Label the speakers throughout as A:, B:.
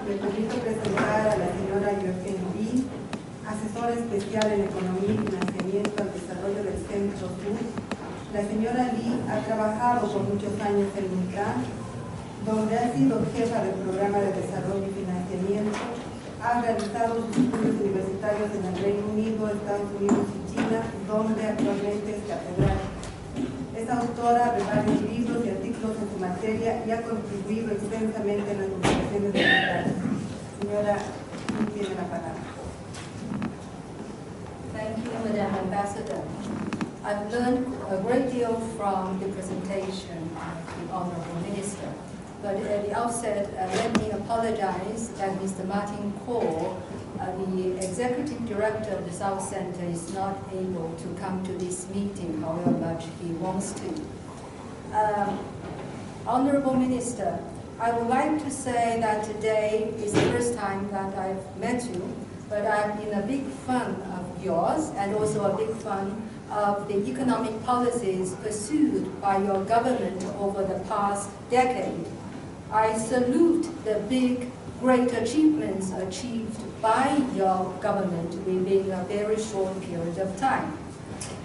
A: me permito presentar a la señora Yuefen Li, asesora especial en Economía y Financiamiento al Desarrollo del Centro Sur. La señora Li ha trabajado por muchos años en UNCAN, donde ha sido jefa del Programa de Desarrollo y Financiamiento, ha realizado sus estudios universitarios en el Reino Unido, Estados Unidos y China, donde actualmente es catedrática. Es autora de varios libros y artículos en su materia y ha contribuido extensamente en las publicaciones digitales. Señora, tiene la palabra.
B: Thank you, Madam Ambassador. I've learned a great deal from the presentation of the Honorable Minister. But at the outset, let me apologize that Mr. Martin Koh, the Executive Director of the South Center, is not able to come to this meeting, however much he wants to. Honorable Minister, I would like to say that today is the first time that I've met you, but I've been a big fan of yours and also a big fan of the economic policies pursued by your government over the past decade. I salute the big, great achievements achieved by your government within a very short period of time.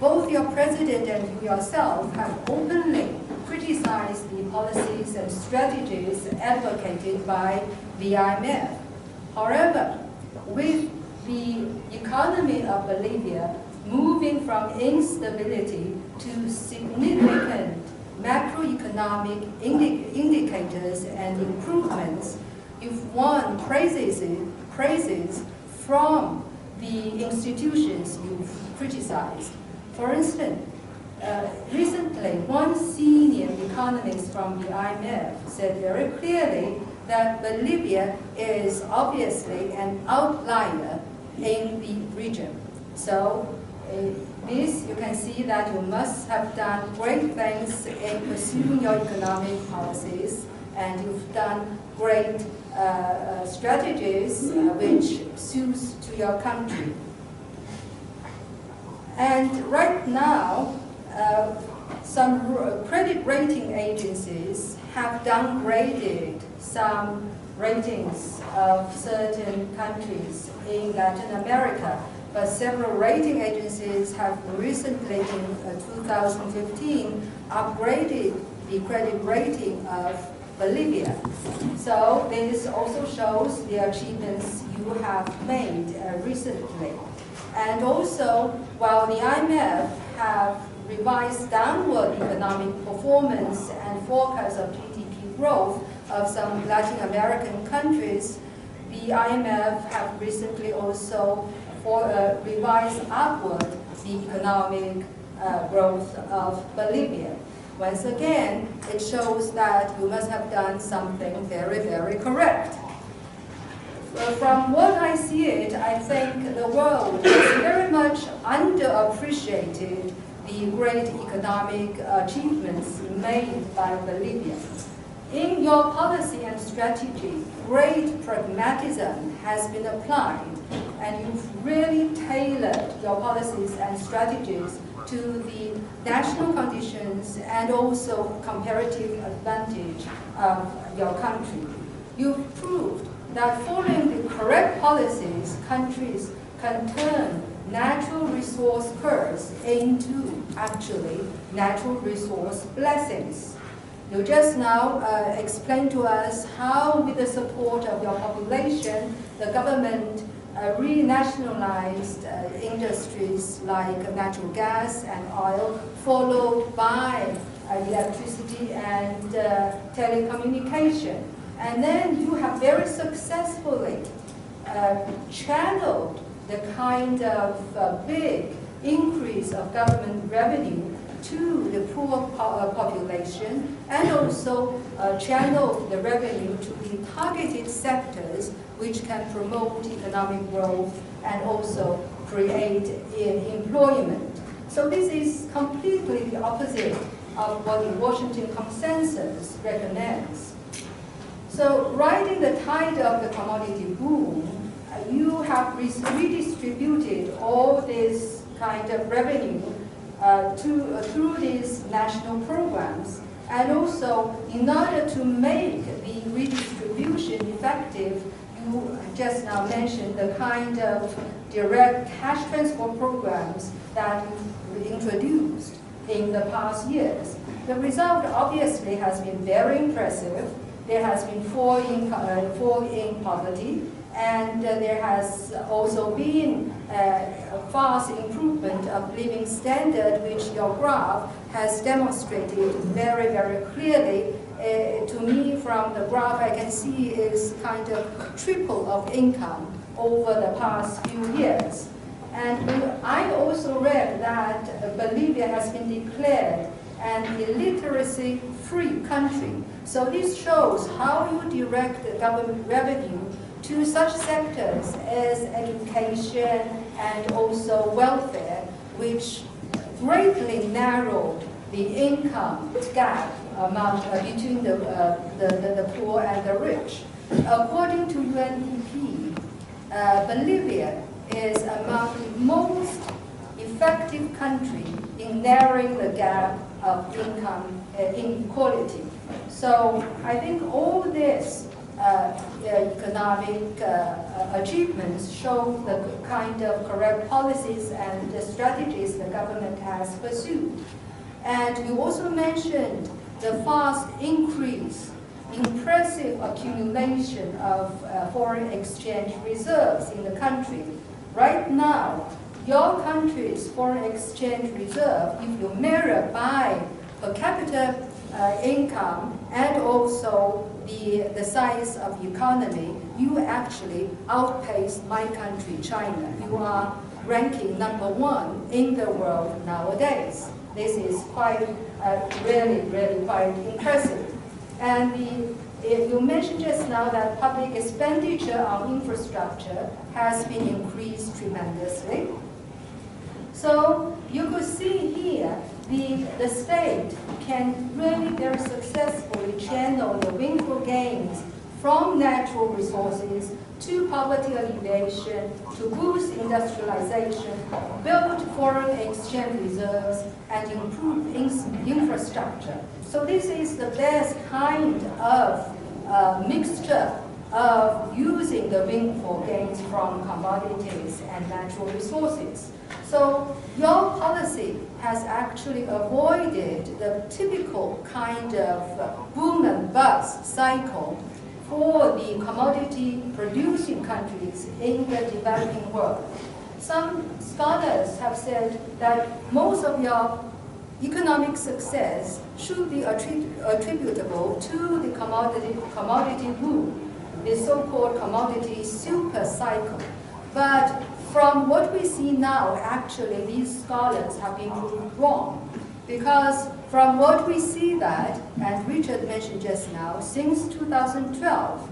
B: Both your president and you yourself have openly criticized the policies and strategies advocated by the IMF. However, with the economy of Bolivia moving from instability to significant macroeconomic indicators and improvements, you've won praises from the institutions you've criticized. For instance, recently, one senior economist from the IMF said very clearly that Bolivia is obviously an outlier in the region. So, this, you can see that you must have done great things in pursuing your economic policies, and you've done great strategies which suits to your country. And right now, some credit rating agencies have downgraded some ratings of certain countries in Latin America. But several rating agencies have recently, in 2015, upgraded the credit rating of Bolivia. So this also shows the achievements you have made recently. And also, while the IMF have revised downward economic performance and forecast of GDP growth of some Latin American countries, the IMF have recently also revised upward the economic growth of Bolivia. Once again, it shows that you must have done something very, very correct. From what I see it, I think the world has very much underappreciated the great economic achievements made by Bolivia. In your policy and strategy, great pragmatism has been applied, and you've really tailored your policies and strategies to the national conditions and also comparative advantage of your country. You've proved that following the correct policies, countries can turn natural resource curse into actually natural resource blessings. You just now explained to us how, with the support of your population, the government renationalized industries like natural gas and oil, followed by electricity and telecommunication. And then you have very successfully channeled the kind of big increase of government revenue to the poor population, and also channel the revenue to the targeted sectors which can promote economic growth and also create employment. So this is completely the opposite of what the Washington Consensus recommends. So riding the tide of the commodity boom, you have redistributed all this kind of revenue through these national programs. And also, in order to make the redistribution effective, you just now mentioned the kind of direct cash transfer programs that we introduced in the past years. The result obviously has been very impressive. There has been fall in poverty, and there has also been a fast improvement of living standard, which your graph has demonstrated very, very clearly. To me, from the graph, I can see is kind of triple of income over the past few years. And I also read that Bolivia has been declared an illiteracy-free country. So this shows how you direct the government revenue to such sectors as education and also welfare, which greatly narrowed the income gap amount between the poor and the rich. According to UNDP, Bolivia is among the most effective country in narrowing the gap of income inequality. So I think all this economic achievements show the kind of correct policies and the strategies the government has pursued. And you also mentioned the fast increase, impressive accumulation of foreign exchange reserves in the country. Right now, your country's foreign exchange reserve, if you measure by per capita income and also the size of the economy, you actually outpace my country, China. You are ranking #1 in the world nowadays. This is quite, really quite impressive. And you mentioned just now that public expenditure on infrastructure has been increased tremendously. So you could see here the state can really very successfully channel the windfall gains from natural resources to poverty alleviation, to boost industrialization, build foreign exchange reserves, and improve infrastructure. So this is the best kind of mixture of using the windfall gains from commodities and natural resources. So your policy has actually avoided the typical kind of boom and bust cycle for the commodity producing countries in the developing world. Some scholars have said that most of your economic success should be attributable to the commodity boom, the so-called commodity super cycle. But from what we see now, actually these scholars have been proved wrong. Because from what we see that, and Richard mentioned just now, since 2012,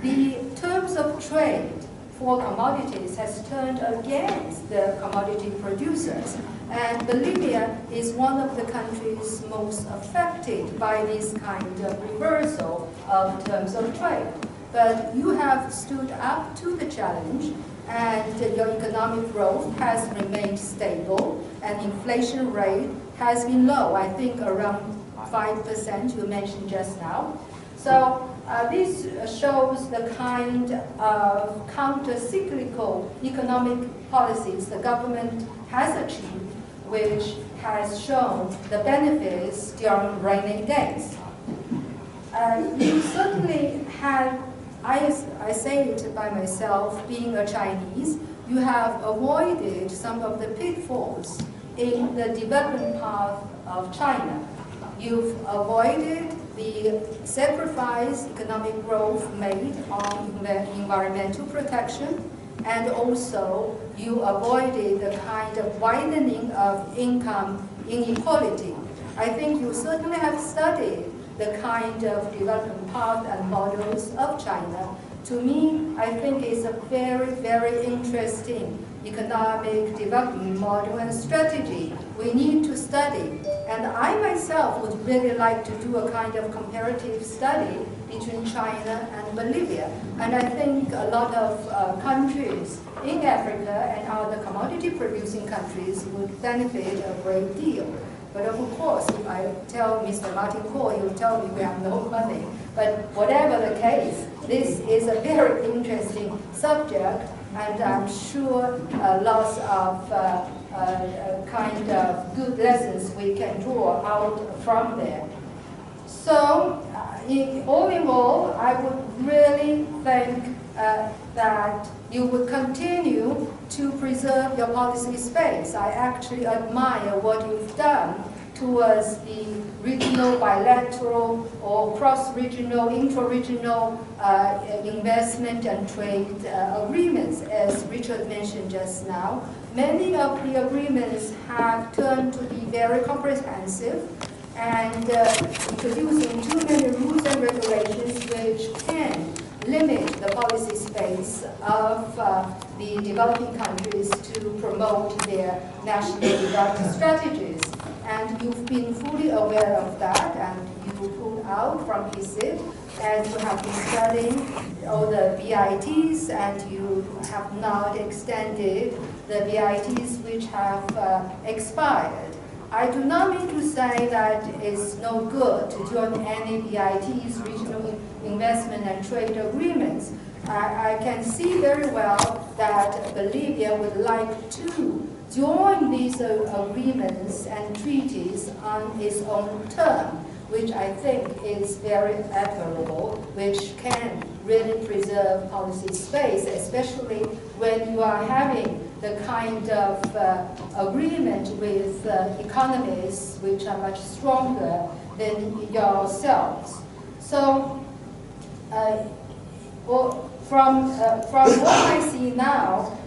B: the terms of trade for commodities has turned against the commodity producers. And Bolivia is one of the countries most affected by this kind of reversal of terms of trade. But you have stood up to the challenge, and your economic growth has remained stable, and inflation rate has been low, I think around 5% you mentioned just now. So this shows the kind of counter-cyclical economic policies the government has achieved, which has shown the benefits during rainy days. You certainly have, I say it by myself, being a Chinese, you have avoided some of the pitfalls in the development path of China. You've avoided the sacrifice economic growth made on environmental protection, and also you avoided the kind of widening of income inequality. I think you certainly have studied the kind of development path and models of China. To me, I think it's a very, very interesting economic development model and strategy we need to study. And I myself would really like to do a kind of comparative study between China and Bolivia. And I think a lot of countries in Africa and other commodity producing countries would benefit a great deal. But of course, if I tell Mr. Martin Koh, he'll tell me we have no money. But whatever the case, this is a very interesting subject, and I'm sure lots of kind of good lessons we can draw out from there. So, all in all, I would really think that you would continue to preserve your policy space. I actually admire what you've done towards the regional, bilateral, or cross-regional, intra-regional investment and trade agreements, as Richard mentioned just now. Many of the agreements have turned to be very comprehensive and introducing too many rules and regulations which can limit the policy space of the developing countries to promote their national development strategies. And you've been fully aware of that, and you pulled out from PISIT, and you have been studying all the BITs, and you have not extended the BITs which have expired. I do not mean to say that it's no good to join any BITs, regional investment and trade agreements. I can see very well that Bolivia would like to join these agreements and treaties on its own term, which I think is very admirable, which can really preserve policy space, especially when you are having the kind of agreement with economies which are much stronger than yourselves. So, from what I see now,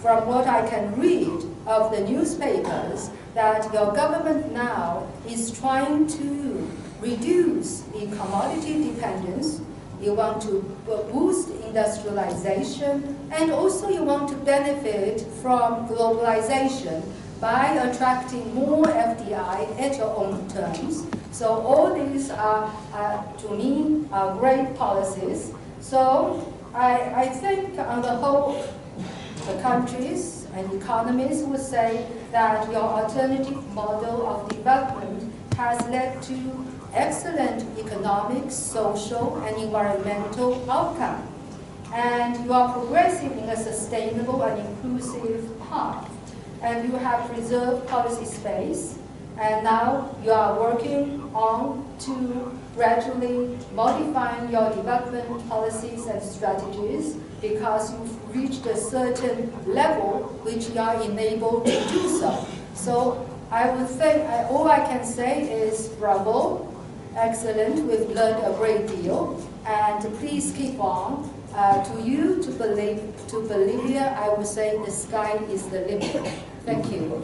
B: from what I can read of the newspapers, that your government now is trying to reduce the commodity dependence. You want to boost industrialization, and also you want to benefit from globalization by attracting more FDI at your own terms. So all these are, to me, are great policies. So I think on the whole, the countries and economies would say that your alternative model of development has led to excellent economic, social, and environmental outcome. And you are progressing in a sustainable and inclusive path. And you have preserved policy space, and now you are working on to gradually modifying your development policies and strategies because you've reached a certain level which you are enabled to do so. So I would think, all I can say is bravo, excellent, we've learned a great deal, and please keep on. To you, to Bolivia, I would say the sky is the limit. Thank you.